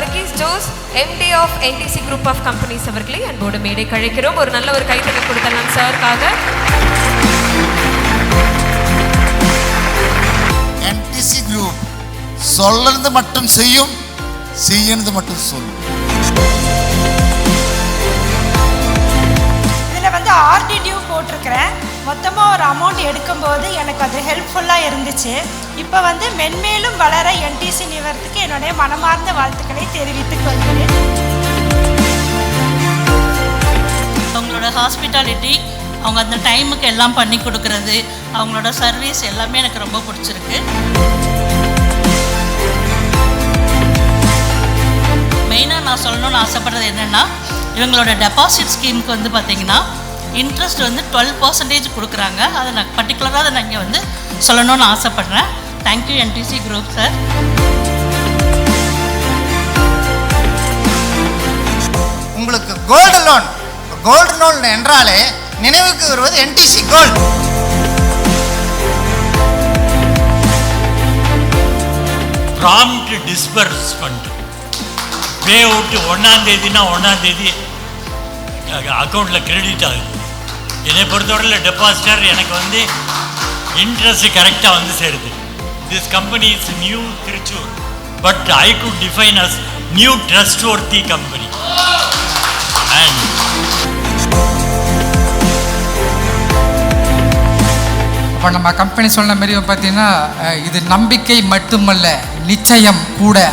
Varghese Jose MD of NTC Group of Companies அவர்களை அன்போடு மேடை கழைக்கிறோம். ஒரு நல்ல ஒரு கைத்தட்டல் கொடுத்தலாம் சாருக்காக. NTC Group சொல்றது மட்டும் செய்யும், செய்யறது மட்டும் சொல்லும். இதில் வந்து RD டியூ போட்டிருக்கிறேன். மொத்தமாக ஒரு அமௌண்ட் எடுக்கும்போது எனக்கு அது ஹெல்ப்ஃபுல்லாக இருந்துச்சு. இப்போ வந்து மென்மேலும் வளர NTC நிறுவனத்துக்கு என்னுடைய மனமார்ந்த வாழ்த்துக்களை தெரிவித்துக் கொள்கிறேன். அவங்களோட ஹாஸ்பிட்டாலிட்டி, அவங்க அந்த டைமுக்கு எல்லாம் பண்ணி கொடுக்கறது, அவங்களோட சர்வீஸ் எல்லாமே எனக்கு ரொம்ப பிடிச்சிருக்கு. மெயினாக நான் சொல்லணும்னு ஆசைப்படுறது என்னென்னா, இவங்களோட டெபாசிட் ஸ்கீமுக்கு வந்து பார்த்திங்கன்னா இன்ட்ரெஸ்ட் வந்து 12% கொடுக்குறாங்க. அதை நான் பர்டிகுலராக அதை நான் இங்கே வந்து சொல்லணும்னு ஆசைப்பட்றேன். Thank you NTC group sir. உங்களுக்கு கோல்டு லோன் என்றாலே நினைவுக்கு வருவது NTC gold. Prompt disbursement pay out 1ஆம் தேதினா 1ஆம் தேதி அக்கௌண்ட்டில் கிரெடிட் ஆகுது. என்னை பொறுத்தவரையில் டெபாசிட்டர் எனக்கு வந்து இன்ட்ரெஸ்ட் கரெக்டாக வந்து சேருது. This company is new Thrissur, but I could define as new trustworthy company. And இப்போ நம்ம கம்பெனி சொன்ன மாரி பார்த்தீங்கன்னா இது நம்பிக்கை மட்டுமல்ல, நிச்சயம் கூட.